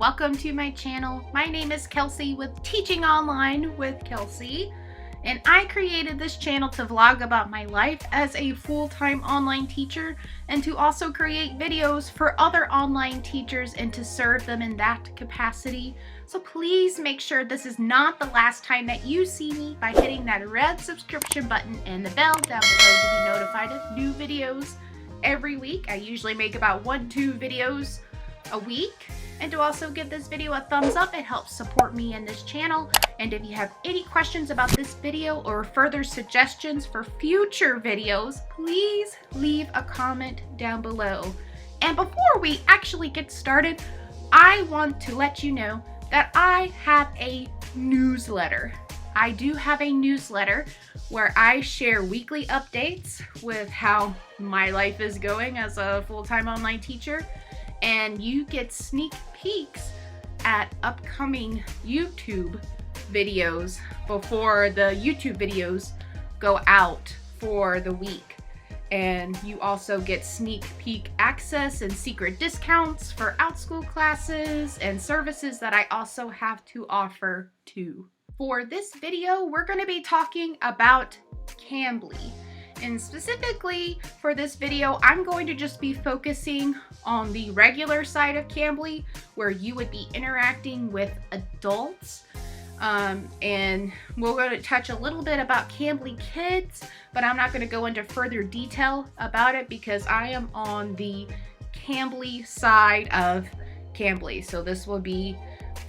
welcome to my channel. My name is Kelsey with Teaching Online with Kelsey, and I created this channel to vlog about my life as a full-time online teacher and to also create videos for other online teachers and to serve them in that capacity. So please make sure this is not the last time that you see me by hitting that red subscription button and the bell down below to be notified of new videos every week. I usually make about 1-2 videos a week. And to also give this video a thumbs up, it helps support me in this channel. And if you have any questions about this video or further suggestions for future videos, please leave a comment down below. And before we actually get started, I want to let you know that I have a newsletter. I do have a newsletter where I share weekly updates with how my life is going as a full-time online teacher. And you get sneak peeks at upcoming YouTube videos before the YouTube videos go out for the week. And you also get sneak peek access and secret discounts for OutSchool classes and services that I also have to offer too. For this video, we're going to be talking about Cambly. And specifically for this video, I'm going to just be focusing on the regular side of Cambly, where you would be interacting with adults. And we're going to touch a little bit about Cambly Kids, but I'm not going to go into further detail about it because I am on the Cambly side of Cambly. So this will be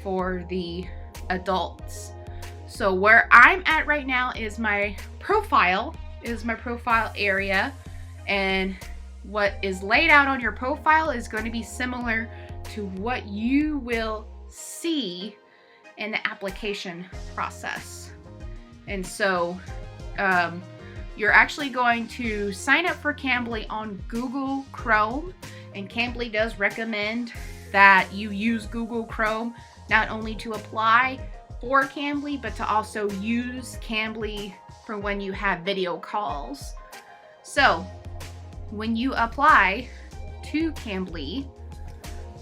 for the adults. So where I'm at right now is my profile area, and what is laid out on your profile is going to be similar to what you will see in the application process. And so you're actually going to sign up for Cambly on Google Chrome, and Cambly does recommend that you use Google Chrome not only to apply for Cambly, but to also use Cambly for when you have video calls. So when you apply to Cambly,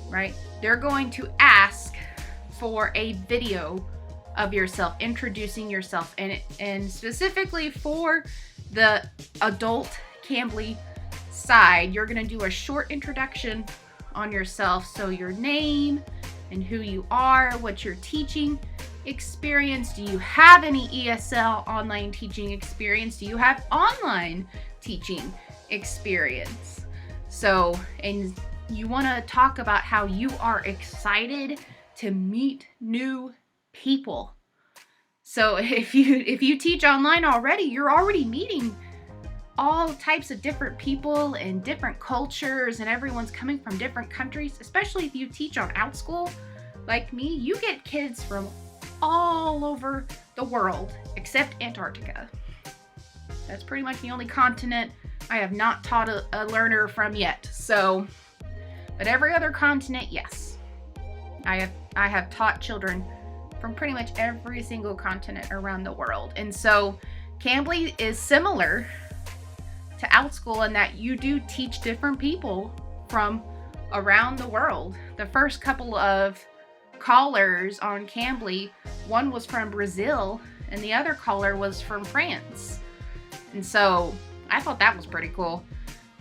right, they're going to ask for a video of yourself, introducing yourself, and specifically for the adult Cambly side, you're going to do a short introduction on yourself. So your name and who you are, what you're teaching experience. Do you have any ESL online teaching experience? Do you have online teaching experience? So, and you want to talk about how you are excited to meet new people. So if you teach online already, you're already meeting all types of different people and different cultures, and everyone's coming from different countries. Especially if you teach on OutSchool like me, you get kids from all over the world except Antarctica. That's pretty much the only continent I have not taught a learner from yet. So, but every other continent, yes. I have taught children from pretty much every single continent around the world. And so Cambly is similar to OutSchool in that you do teach different people from around the world. The first couple of callers on Cambly, one was from Brazil and the other caller was from France. And so I thought that was pretty cool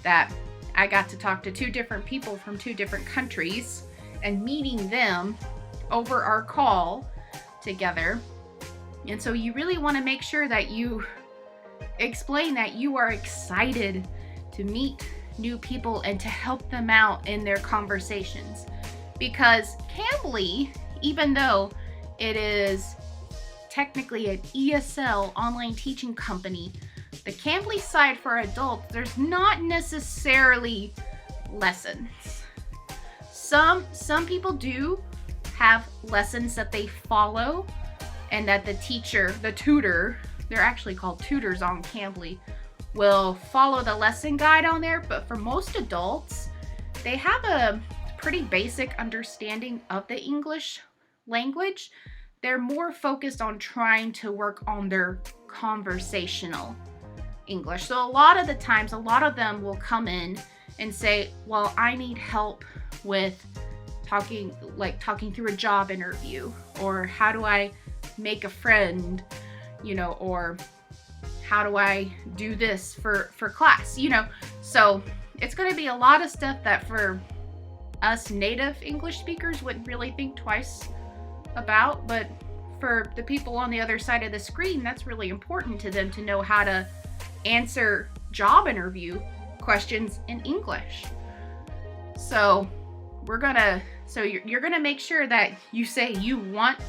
that I got to talk to 2 different people from 2 different countries and meeting them over our call together. And so you really want to make sure that you explain that you are excited to meet new people and to help them out in their conversations. Because Cambly, even though it is technically an ESL online teaching company, the Cambly side for adults, there's not necessarily lessons. Some people do have lessons that they follow and that the teacher, the tutor, they're actually called tutors on Cambly, will follow the lesson guide on there. But for most adults, they have a pretty basic understanding of the English language. They're more focused on trying to work on their conversational English. So a lot of the times, a lot of them will come in and say, well, I need help with talking through a job interview, or how do I make a friend, or how do I do this for class, So it's going to be a lot of stuff that for us native English speakers wouldn't really think twice about, but for the people on the other side of the screen, that's really important to them to know how to answer job interview questions in English. So you're gonna make sure that you say you want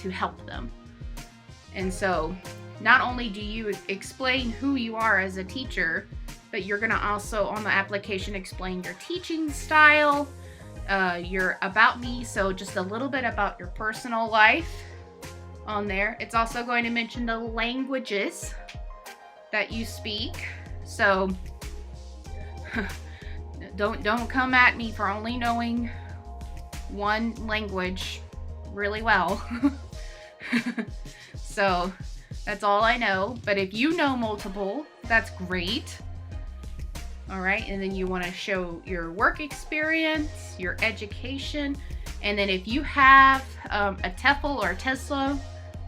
to help them. And so not only do you explain who you are as a teacher, but you're gonna also on the application explain your teaching style, your about me, so just a little bit about your personal life on there. It's also going to mention the languages that you speak. So don't come at me for only knowing one language really well. So that's all I know. But if you know multiple, that's great. All right, and then you want to show your work experience, your education, and then if you have a TEFL or a TESOL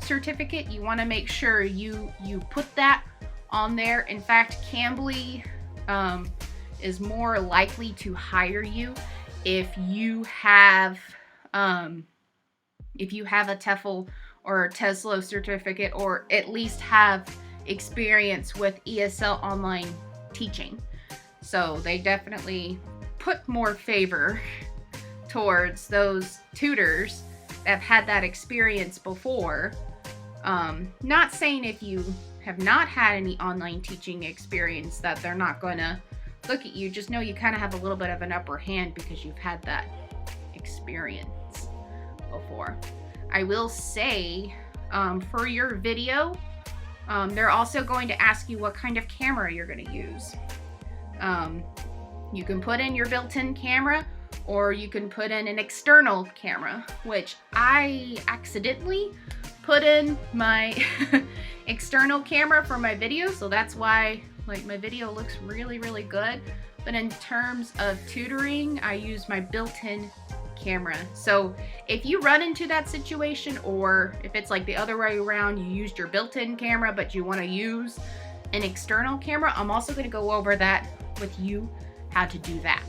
certificate, you want to make sure you put that on there. In fact, Cambly is more likely to hire you if you have a TEFL or a TESOL certificate, or at least have experience with ESL online teaching. So they definitely put more favor towards those tutors that have had that experience before. Not saying if you have not had any online teaching experience that they're not going to look at you. Just know you kind of have a little bit of an upper hand because you've had that experience before. I will say for your video, they're also going to ask you what kind of camera you're going to use. You can put in your built-in camera, or you can put in an external camera, which I accidentally put in my external camera for my video, so that's why my video looks really, really good. But in terms of tutoring, I use my built-in camera. So if you run into that situation, or if it's like the other way around, you used your built-in camera but you want to use an external camera, I'm also going to go over that with you, how to do that.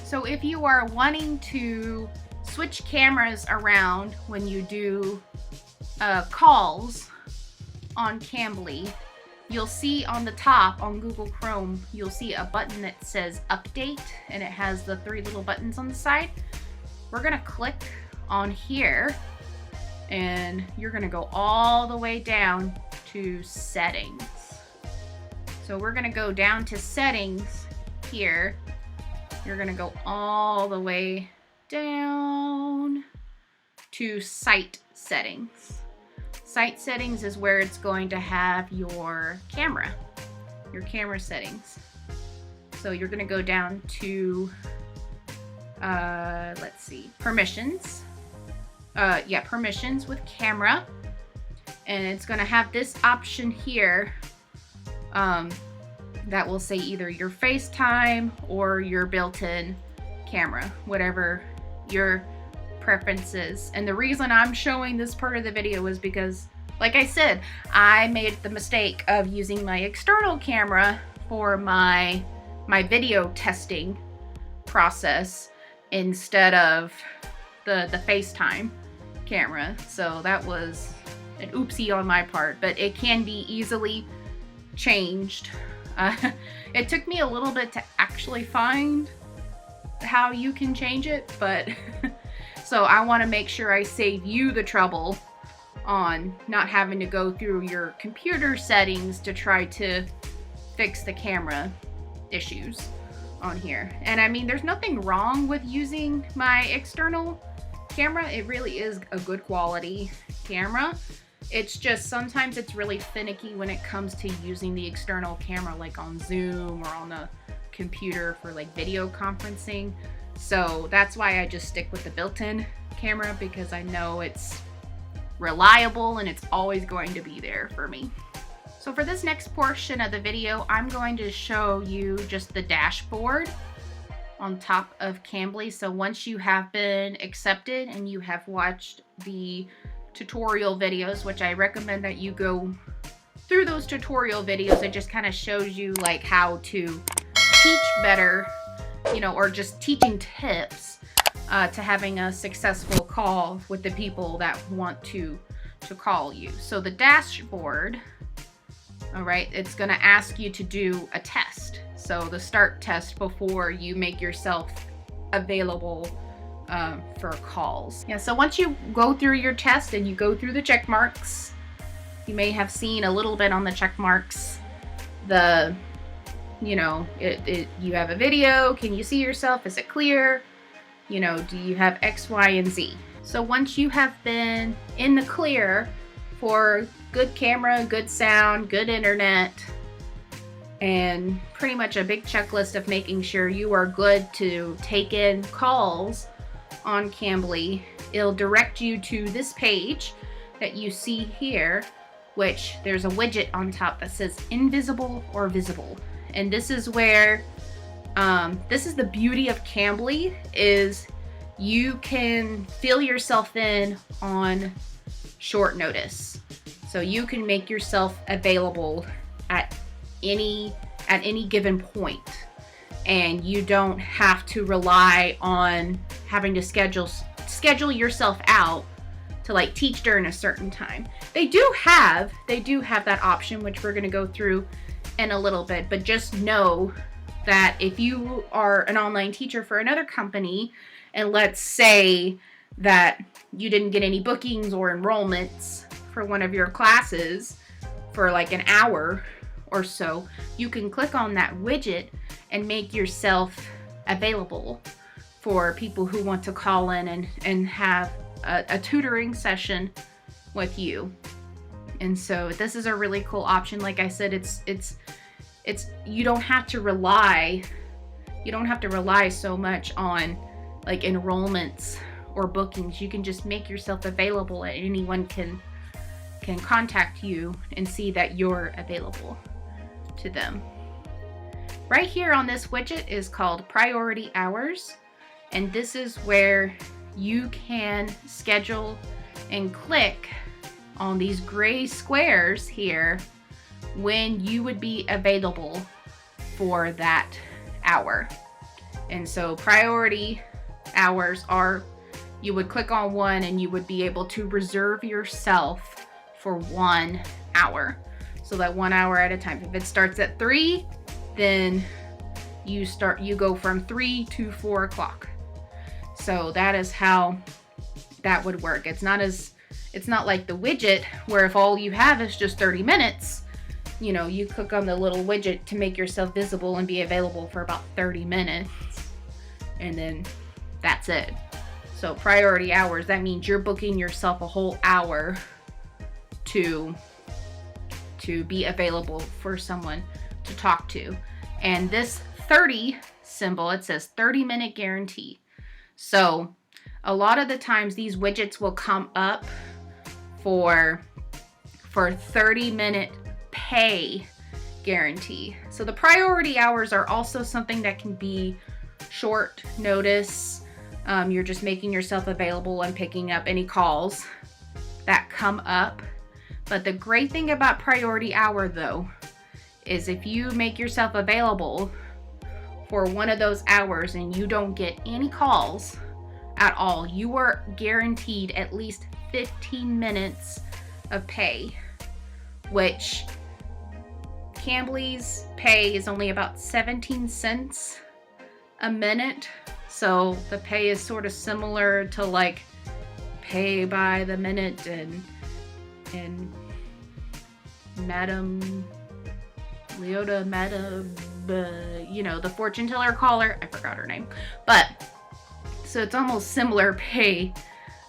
So if you are wanting to switch cameras around when you do calls on Cambly, you'll see on the top on Google Chrome, you'll see a button that says update, and it has the 3 little buttons on the side. We're gonna click on here, and you're gonna go all the way down to settings. So we're gonna go down to settings here. You're gonna go all the way down to site settings. Site settings is where it's going to have your camera settings. So you're gonna go down to, let's see, permissions. Permissions with camera. And it's gonna have this option here that will say either your FaceTime or your built-in camera, whatever your preference is. And the reason I'm showing this part of the video is because, like I said, I made the mistake of using my external camera for my video testing process instead of the FaceTime camera. So that was an oopsie on my part, but it can be easily changed. It took me a little bit to actually find how you can change it, but so I want to make sure I save you the trouble on not having to go through your computer settings to try to fix the camera issues on here. And I mean, there's nothing wrong with using my external camera. It really is a good quality camera. It's just sometimes it's really finicky when it comes to using the external camera, like on Zoom or on the computer for like video conferencing. So that's why I just stick with the built-in camera, because I know it's reliable and it's always going to be there for me. So for this next portion of the video, I'm going to show you just the dashboard on top of Cambly. So once you have been accepted and you have watched the tutorial videos, which I recommend that you go through those tutorial videos, it just kind of shows you like how to teach better, you know, or just teaching tips to having a successful call with the people that want to call you. So the dashboard, all right, it's going to ask you to do a test. So the start test before you make yourself available for calls. Yeah, so once you go through your test and you go through the check marks, you may have seen a little bit on the check marks, you know, you have a video, can you see yourself, is it clear, you know, do you have X, Y, and Z. So once you have been in the clear for good camera, good sound, good internet, and pretty much a big checklist of making sure you are good to take in calls on Cambly, it'll direct you to this page that you see here, which there's a widget on top that says invisible or visible. And this is where, this is the beauty of Cambly, is you can fill yourself in on short notice. So you can make yourself available at any given point, and you don't have to rely on having to schedule yourself out to like teach during a certain time. They do have that option, which we're going to go through in a little bit, but just know that if you are an online teacher for another company, and let's say that you didn't get any bookings or enrollments for one of your classes for like an hour or so, you can click on that widget and make yourself available for people who want to call in and have a tutoring session with you. And so this is a really cool option. Like I said, it's you don't have to rely so much on like enrollments or bookings. You can just make yourself available, and anyone can contact you and see that you're available to them. Right here on this widget is called priority hours, and this is where you can schedule and click on these gray squares here when you would be available for that hour. And so priority hours are, you would click on one and you would be able to reserve yourself for 1 hour. So that 1 hour at a time. If it starts at 3, then you go from 3 to 4 o'clock. So that is how that would work. It's not like the widget where if all you have is just 30 minutes, you know, you click on the little widget to make yourself visible and be available for about 30 minutes, and then that's it. So priority hours, that means you're booking yourself a whole hour to be available for someone to talk to. And this 30 symbol, it says 30-minute guarantee. So a lot of the times these widgets will come up for 30-minute pay guarantee. So the priority hours are also something that can be short notice. You're just making yourself available and picking up any calls that come up. But the great thing about priority hour though is if you make yourself available for one of those hours and you don't get any calls at all, you are guaranteed at least 15 minutes of pay, which Cambly's pay is only about 17 cents a minute. So the pay is sort of similar to like pay by the minute and Madam Leota, you know, the fortune teller caller, I forgot her name, but so it's almost similar pay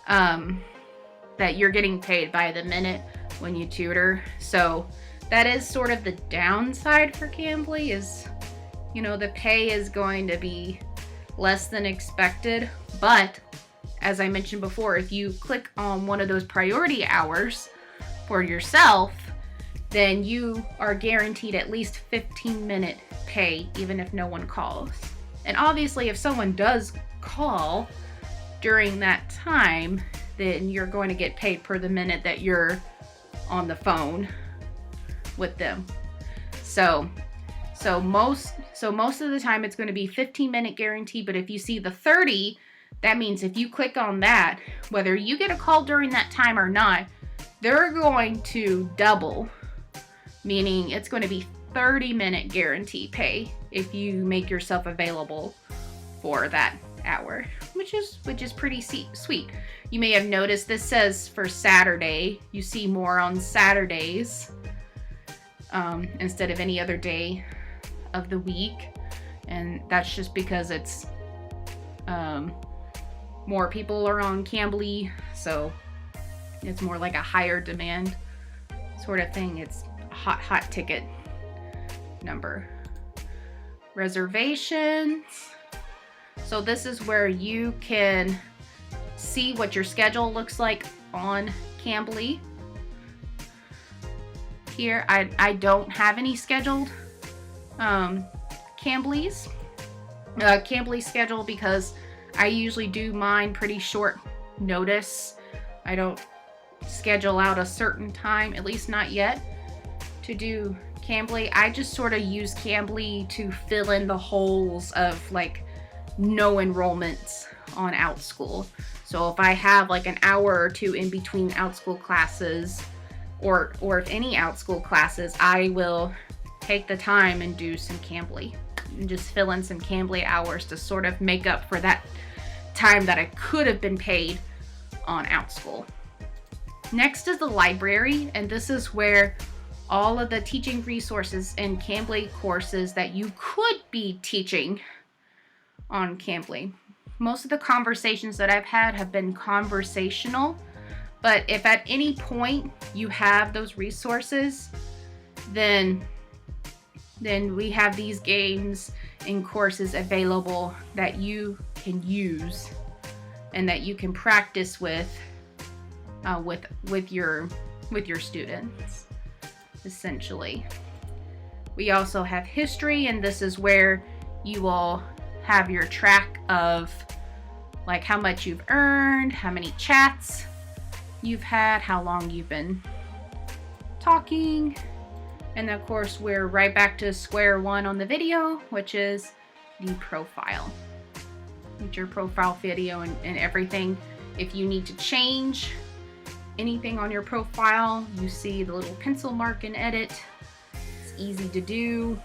that you're getting paid by the minute when you tutor. So that is sort of the downside for Cambly, is, you know, the pay is going to be less than expected. But as I mentioned before, if you click on one of those priority hours for yourself, then you are guaranteed at least 15-minute pay, even if no one calls. And obviously if someone does call during that time, then you're going to get paid per the minute that you're on the phone with them. So most of the time it's going to be 15-minute guarantee, but if you see the 30, that means if you click on that, whether you get a call during that time or not, they're going to double, meaning it's going to be 30-minute guarantee pay if you make yourself available for that hour, which is pretty sweet. You may have noticed this says for Saturday. You see more on Saturdays instead of any other day of the week, and that's just because it's more people are on Cambly, so it's more like a higher demand sort of thing. It's a hot ticket number. Reservations. So this is where you can see what your schedule looks like on Cambly. Here, I don't have any scheduled Cambly schedule because I usually do mine pretty short notice. I don't schedule out a certain time, at least not yet, to do Cambly. I just sort of use Cambly to fill in the holes of like no enrollments on OutSchool. So if I have like an hour or two in between OutSchool classes, or if any OutSchool classes, I will take the time and do some Cambly and just fill in some Cambly hours to sort of make up for that time that I could have been paid on OutSchool. Next is the library, and this is where all of the teaching resources and Cambly courses that you could be teaching on Cambly. Most of the conversations that I've had have been conversational, but if at any point you have those resources, then we have these games and courses available that you can use and that you can practice with your students, essentially. We also have history, and this is where you will have your track of like how much you've earned, how many chats you've had, how long you've been talking. And of course, we're right back to square one on the video, which is the profile. It's your profile video and everything. If you need to change anything on your profile, you see the little pencil mark in edit. It's easy to do.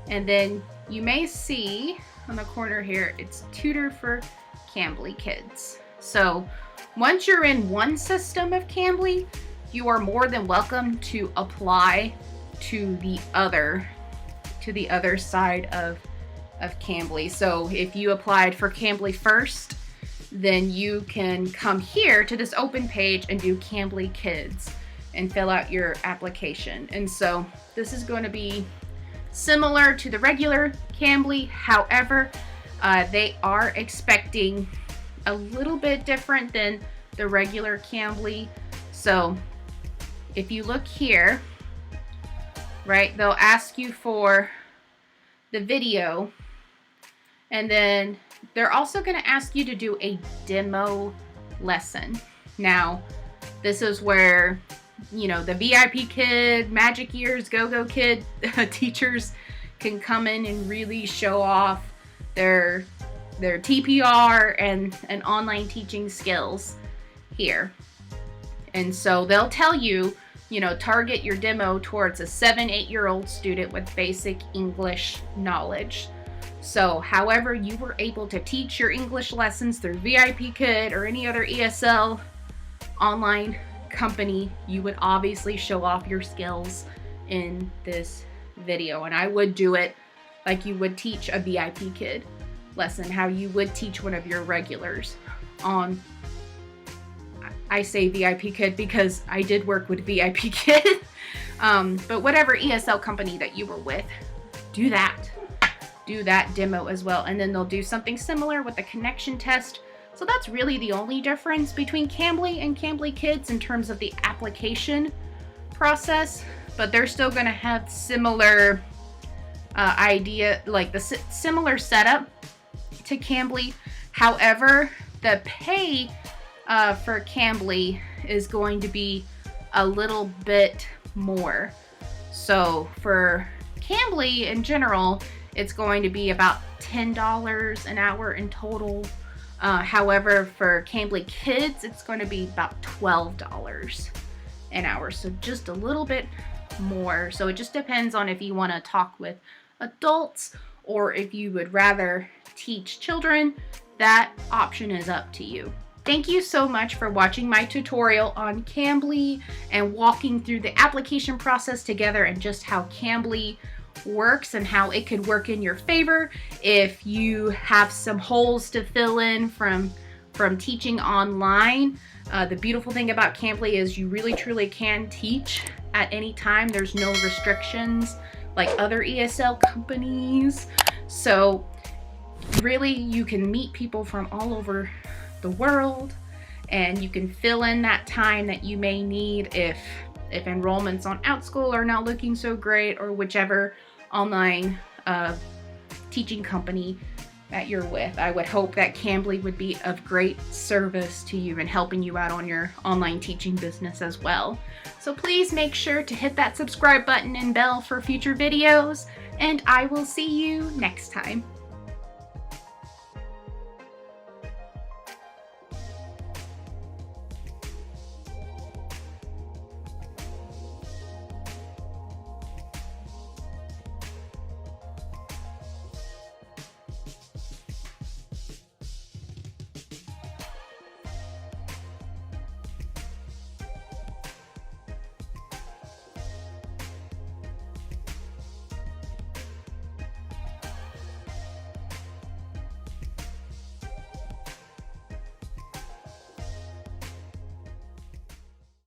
And then you may see on the corner here, it's tutor for Cambly kids. So once you're in one system of Cambly, you are more than welcome to apply to the other side of Cambly. So if you applied for Cambly first, then you can come here to this open page and do Cambly Kids and fill out your application. And so this is going to be similar to the regular Cambly. However, they are expecting a little bit different than the regular Cambly. So if you look here, right, they'll ask you for the video, and then they're also going to ask you to do a demo lesson. Now, this is where, you know, the VIP kid, Magic Ears, Go-Go kid teachers can come in and really show off their TPR and online teaching skills here. And so they'll tell you, you know, target your demo towards a 7-8-year-old student with basic English knowledge. So however you were able to teach your English lessons through VIP Kid or any other ESL online company, you would obviously show off your skills in this video. And I would do it like you would teach a VIP Kid lesson, how you would teach one of your regulars on, I say VIP Kid because I did work with VIP Kid, but whatever ESL company that you were with, do that demo as well. And then they'll do something similar with the connection test. So that's really the only difference between Cambly and Cambly Kids in terms of the application process, but they're still going to have similar idea, like the similar setup to Cambly. However, the pay for Cambly is going to be a little bit more. So for Cambly in general, it's going to be about $10 an hour in total. However, for Cambly Kids, it's going to be about $12 an hour. So just a little bit more. So it just depends on if you want to talk with adults or if you would rather teach children. That option is up to you. Thank you so much for watching my tutorial on Cambly and walking through the application process together and just how Cambly works and how it could work in your favor if you have some holes to fill in from teaching online. The beautiful thing about Cambly is you really truly can teach at any time. There's no restrictions like other ESL companies. So really you can meet people from all over the world, and you can fill in that time that you may need if enrollments on OutSchool are not looking so great, or whichever online teaching company that you're with. I would hope that Cambly would be of great service to you in helping you out on your online teaching business as well. So please make sure to hit that subscribe button and bell for future videos, and I will see you next time.